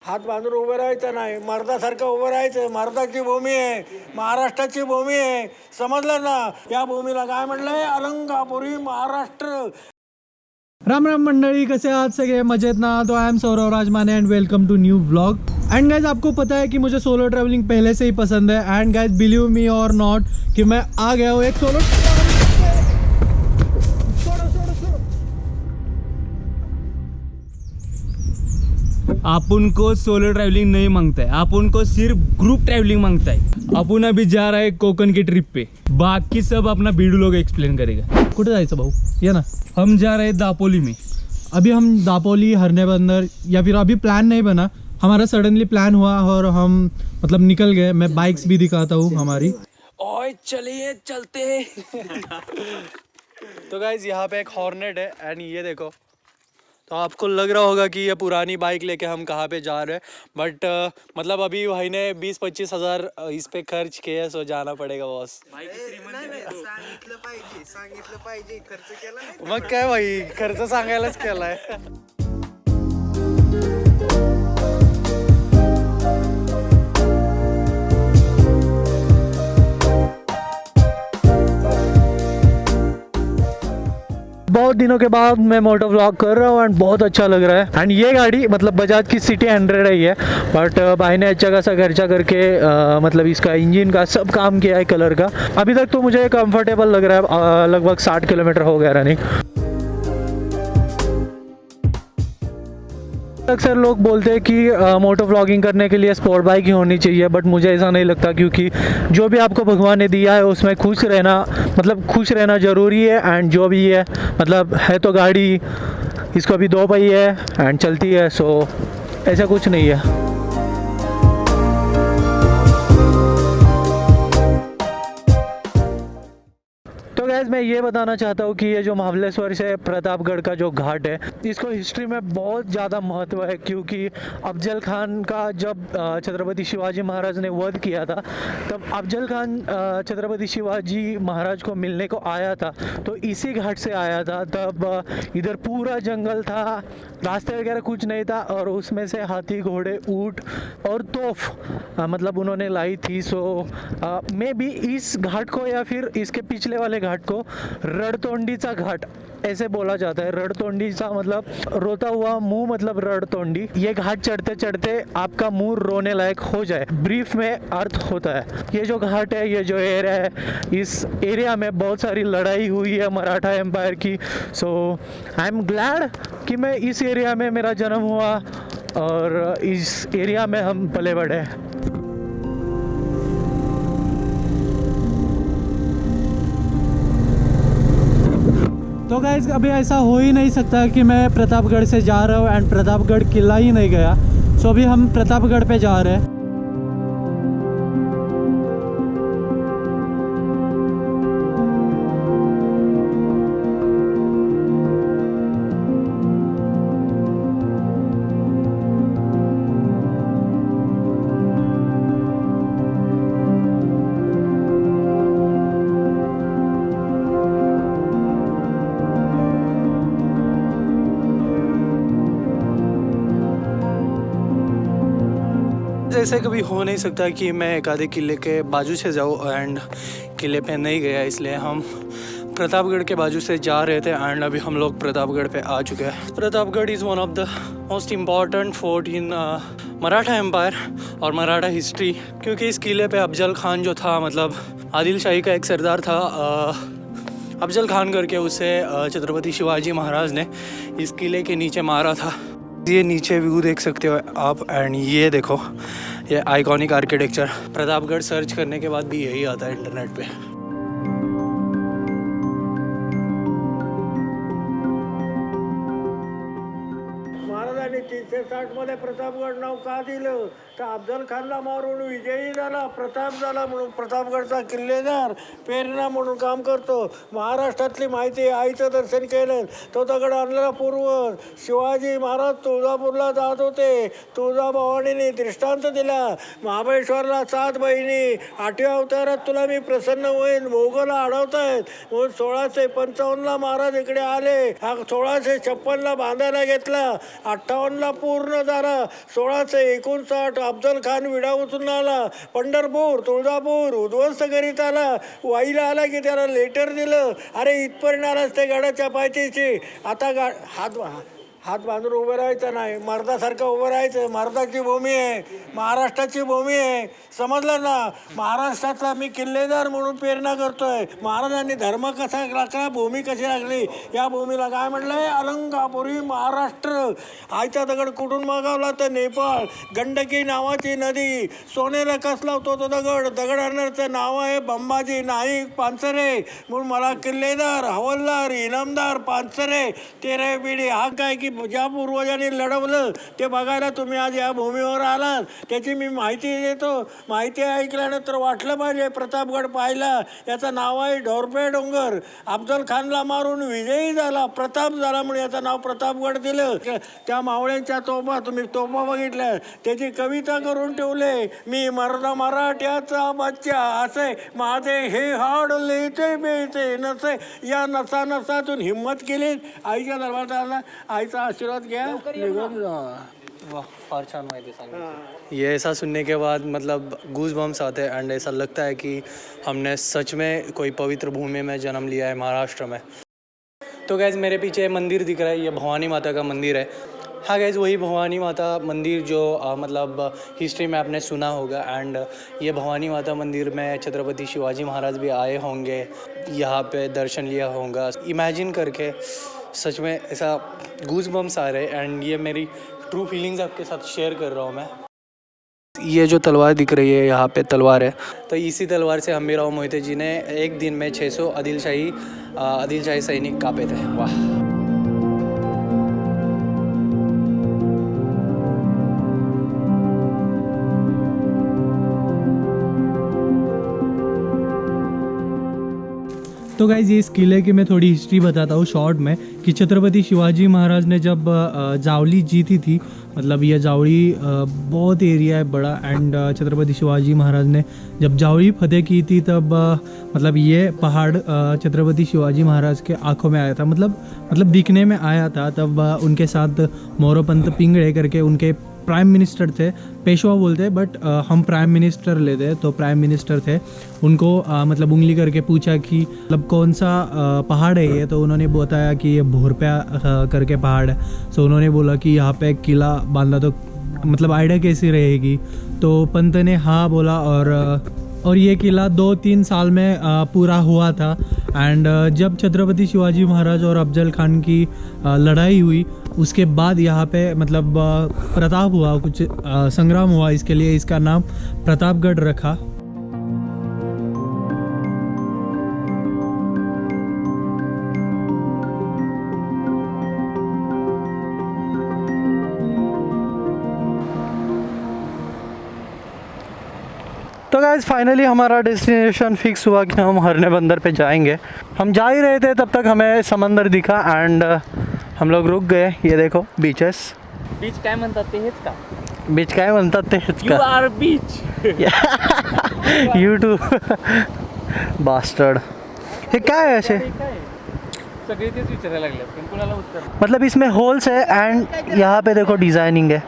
हात बांधून उभं राहायचं नाही, मर्दासारखं उभं राहायचं. मर्दाची भूमी आहे, महाराष्ट्राची भूमी आहे, समजलं ना. या भूमीला काय म्हणलंय, अलंकापुरी महाराष्ट्र. राम राम मंडळी, कसे आहात सगळे? मजेत ना? तो I am Saurav Rajmane and welcome to new vlog. And guys, आपको पता है कि मुझे सोलो ट्रैवलिंग पहले से ही पसंद है. एंड गाइज, बिलीव मी और नॉट कि मैं आ गया हूँ एक सोलो. अपन को सोलो ट्रैवलिंग नहीं मांगता है, अपन को सिर्फ ग्रुप ट्रैवलिंग मांगता है. अपन अभी जा रहा है कोकण की ट्रिप पे. बाकी सब अपना बीडू लोग एक्सप्लेन करेगा. कुठे जायचं भाऊ? ये ना. हम जा रहे हैं दापोली में. अभी हम दापोली, हरने बंदर, या फिर अभी प्लान नहीं बना, हमारा सडनली प्लान हुआ और हम मतलब निकल गए. मैं बाइक्स भी दिखाता हूँ हमारी. ओए चलिए चलते हैं. तो गाइज, यहाँ पे एक हॉर्नेट है एंड ये देखो. तो आपको लग रहा होगा कि ये पुरानी बाइक लेके हम कहाँ पे जा रहे हैं, बट मतलब अभी भाई ने 20-25 हज़ार इस पे खर्च किए, सो जाना पड़ेगा बॉस. सांगितलं पाहिजे खर्च केला नाही. मग काय भाई, खर्च सांगायलाच केलाय. बहुत दिनों के बाद मैं मोटो व्लॉग कर रहा हूँ एंड बहुत अच्छा लग रहा है. एंड ये गाड़ी मतलब बजाज की सिटी 100 है ये, बट भाई ने अच्छा खासा खर्चा करके मतलब इसका इंजन का सब काम किया है, कलर का. अभी तक तो मुझे कंफर्टेबल लग रहा है. लगभग 60 किलोमीटर हो गया रनिंग. अक्सर लोग बोलते हैं कि मोटो व्लॉगिंग करने के लिए स्पोर्ट बाइक ही होनी चाहिए, बट मुझे ऐसा नहीं लगता, क्योंकि जो भी आपको भगवान ने दिया है उसमें खुश रहना ज़रूरी है. एंड जो भी है मतलब है तो गाड़ी, इसको भी 2 पहिए है एंड चलती है, सो ऐसा कुछ नहीं है. तो गैस, मैं ये बताना चाहता हूँ कि ये जो महाबलेश्वर से प्रतापगढ़ का जो घाट है, इसको हिस्ट्री में बहुत ज़्यादा महत्व है, क्योंकि अफजल खान का जब छत्रपति शिवाजी महाराज ने वध किया था, तब अफजल खान छत्रपति शिवाजी महाराज को मिलने को आया था, तो इसी घाट से आया था. तब इधर पूरा जंगल था, रास्ते वगैरह कुछ नहीं था, और उसमें से हाथी, घोड़े, ऊँट और तोफ मतलब उन्होंने लाई थी. सो मे बी इस घाट को या फिर इसके पिछले वाले घाट को रणतोंडीचा घाट ऐसे बोला जाता है. रणतोंडीचा मतलब रोता हुआ मुंह, मतलब रणतोंडी. ये घाट चढ़ते चढ़ते आपका मुंह रोने लायक हो जाए, ब्रीफ में अर्थ होता है. ये जो घाट है, ये जो एरिया है, इस एरिया में बहुत सारी लड़ाई हुई है मराठा एम्पायर की. सो आई एम ग्लैड कि मैं इस एरिया में मेरा जन्म हुआ और इस एरिया में हम पले बढ़े. तो गाइस, अभी ऐसा हो ही नहीं सकता कि मैं प्रतापगढ़ से जा रहा हूँ एंड प्रतापगढ़ किला ही नहीं गया. सो अभी हम प्रतापगढ़ पे जा रहे हैं. ऐसे कभी हो नहीं सकता कि मैं एक आधे किले के बाजू से जाऊँ एंड किले पे नहीं गया, इसलिए हम प्रतापगढ़ के बाजू से जा रहे थे एंड अभी हम लोग प्रतापगढ़ पे आ चुके हैं. Pratapgarh is one of the most important fort in Maratha empire और मराठा हिस्ट्री, क्योंकि इस किले पे अफजल खान जो था, मतलब आदिल शाही का एक सरदार था अफजल खान करके, उसे छत्रपति शिवाजी महाराज ने इस किले के नीचे मारा था. ये नीचे व्यू देख सकते हो आप, एंड ये देखो, ये आइकॉनिक आर्किटेक्चर. प्रतापगढ़ सर्च करने के बाद भी यही आता है इंटरनेट पे. महाराजांनी 360 मध्ये प्रतापगड नाव का दिलं, तर अफजल खानला मारून विजयी झाला, प्रताप झाला म्हणून प्रतापगडचा किल्लेदार प्रेरणा म्हणून काम करतो. महाराष्ट्रातली माहिती आईचं दर्शन केलं, तो दगड आणलेला पूर्व शिवाजी महाराज तुळजापूरला जात होते. तुळजाभवानीने दृष्टांत दिला, महाबळेश्वरला 7 बहिणी, 8व्या अवतारात तुला मी प्रसन्न होईन, मोगल अडवतायत म्हणून 1655ला महाराज इकडे आले. 1656ला बांधायला घेतला, 58ला पूर्ण झाला. 1659 अफजल खान विडा उचलून आला, पंढरपूर तुळजापूर उद्ध्वस्त करीत आला. वाईला आला की त्याला लेटर दिलं, अरे इथपर्यंत आलाच ते गडाच्या पायथ्याशी. आता हात बांधून उभं राहायचं नाही, मर्दासारखं उभं राहायचं. मर्दाची भूमी आहे, महाराष्ट्राची भूमी आहे, समजलं ना. महाराष्ट्रातला मी किल्लेदार म्हणून प्रेरणा करतोय. महाराजांनी धर्म कसा राखला, भूमी कशी राखली, या भूमीला काय म्हटलंय, अलंकापुरी महाराष्ट्र. आयचा दगड कुठून मागवला तर नेपाळ. गंडकी नावाची नदी, सोनेला कसला होतो तो दगड आणण्याचं नाव आहे बंबाजी नाईक पानसरे. म्हणून मला किल्लेदार, हवालदार, इनामदार पानसरे तेरे पिढी हा काय की ज्या पूर्वजांनी लढवलं ते बघायला तुम्ही आज या भूमीवर आलात, त्याची मी माहिती देतो. माहिती ऐकल्यानंतर वाटलं पाहिजे प्रतापगड पाहिला. याचं नाव आहे ढोरपे डोंगर. अफजल खानला मारून विजयी झाला, प्रताप झाला म्हणून याचं नाव प्रतापगड दिलं. त्या मावळ्यांच्या तोफा तुम्ही तोफा बघितल्या, त्याची कविता करून ठेवले. मी मराठ्याचा बच्चा असे माझे हे हाड लेते बेते नसे. या नसा नसातून हिंमत केली, आईच्या दरबारात आला, आईचा आशीर्वाद घ्या, निघून जा. वाह, फार छान माहिती सांगितली. ये ऐसा सुनने के बाद मतलब गूज बम्स आते हैं एंड ऐसा लगता है कि हमने सच में कोई पवित्र भूमि में जन्म लिया है, महाराष्ट्र में. तो गैज़ मेरे पीछे मंदिर दिख रहा है, ये भवानी माता का मंदिर है. हाँ गैज़, वही भवानी माता मंदिर जो मतलब हिस्ट्री में आपने सुना होगा. एंड ये भवानी माता मंदिर में छत्रपति शिवाजी महाराज भी आए होंगे, यहाँ पे दर्शन लिया होगा. इमेजिन करके सच में ऐसा गूज बम्स आ रहे. एंड ये मेरी ट्रू फीलिंग्स आपके साथ शेयर कर रहा हूँ मैं. ये जो तलवार दिख रही है, यहाँ पे तलवार है, तो इसी तलवार से हम्बीराव मोहिते जी ने एक दिन में 600 आदिलशाही सैनिक कापे थे. वाह. तो गाइज़, इस किले की मैं थोड़ी हिस्ट्री बताता हूँ शॉर्ट में कि छत्रपति शिवाजी महाराज ने जब जावली जीती थी, मतलब ये जावली बहुत एरिया है बड़ा. एंड छत्रपति शिवाजी महाराज ने जब जावली फतेह की थी तब मतलब ये पहाड़ छत्रपति शिवाजी महाराज के आंखों में आया था, मतलब दिखने में आया था. तब उनके साथ मोरोपंत पिंगड़े करके उनके प्राइम मिनिस्टर थे, पेशवा बोलते हैं बट हम प्राइम मिनिस्टर लेते हैं, तो प्राइम मिनिस्टर थे. उनको मतलब उंगली करके पूछा कि मतलब कौन सा पहाड़ है ये, तो उन्होंने बताया कि ये भोरप्या करके पहाड़ है. सो उन्होंने बोला कि यहाँ पे एक किला बांधा तो मतलब आइडिया कैसी रहेगी. तो पंत ने हाँ बोला और ये किला 2-3 साल में पूरा हुआ था. एंड जब छत्रपति शिवाजी महाराज और अफजल खान की लड़ाई हुई, उसके बाद यहाँ पे मतलब प्रताप हुआ, कुछ संग्राम हुआ, इसके लिए इसका नाम प्रतापगढ़ रखा. तो गाइज फाइनली हमारा डेस्टिनेशन फिक्स हुआ कि हम हरने बंदर पे जाएंगे. हम जा ही रहे थे तब तक हमें समंदर दिखा एंड हम लोग रुक गए. ये देखो बीचेस. बीच काय म्हणतात ते हेच का? बीच काय म्हणतात ते हेच का? You are bitch. You two bastard. हे काय आहे असे? सगळे तेच विचारायला लागले पण कुणाला उत्तर. मतलब इसमें होल्स है एंड यहाँ पे देखो डिजाइनिंग है.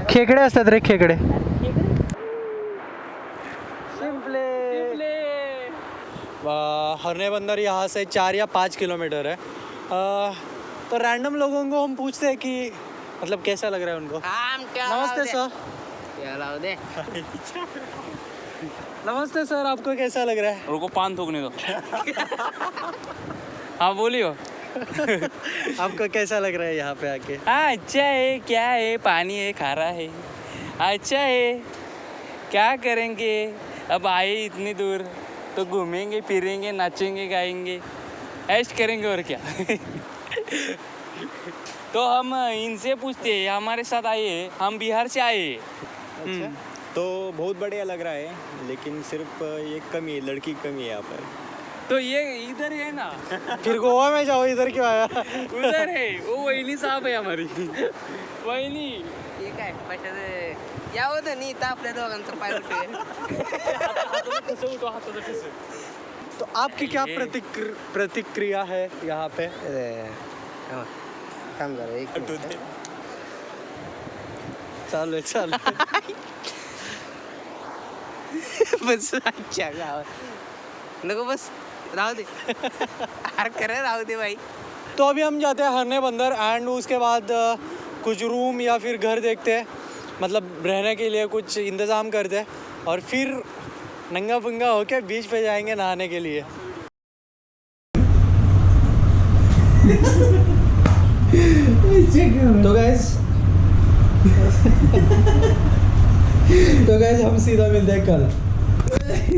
खेकडे असतात रे, खेकडे. हरने बंदर यहाँ से 4 या 5 किलोमीटर है. तो रैंडम लोगों को हम पूछते हैं कि मतलब कैसा लग रहा है उनको. नमस्ते सर. नमस्ते सर, आपको कैसा लग रहा है? रुको पान थूकने दो. हाँ बोलियो. आपको कैसा लग रहा है यहाँ पे आके? हाँ अच्छा है, क्या है, पानी है, खारा है, अच्छा है. क्या करेंगे, अब आए इतनी दूर तो घूमेंगे फिरेंगे नाचेंगे गाएंगे ऐश करेंगे और क्या. तो हम इनसे पूछते हैं, हमारे साथ आए, हम बिहार से आए. अच्छा, तो बहुत बढ़िया लग रहा है, लेकिन सिर्फ ये कमी है, लड़की कमी है यहाँ पर. तो ये इधर है ना. फिर गोवा में जाओ, इधर क्यों आया? उधर है वो वहिनी साहब है हमारी. वहिनी ठीक आहे कशाचं या होतं नाही तर आपल्या दोघांचं पाय उठे. कसं उठो हाताचं कसं. तो आपकी क्या प्रतिक्रिया है यहाँ पे? काम झालं एक चालू चालू बस अच्छा गावात नको बस राहू दे अरे खरं राहू दे भाई. तो अभी हम जाते हैं हरने बंदर एंड उसके बाद कुछ रूम या फिर घर देखते हैं, मतलब रहने के लिए कुछ इंतज़ाम करते हैं और फिर नंगा पुंगा होके बीच पे जाएंगे नहाने के लिए. तो गाइस हम सीधा मिलते हैं कल.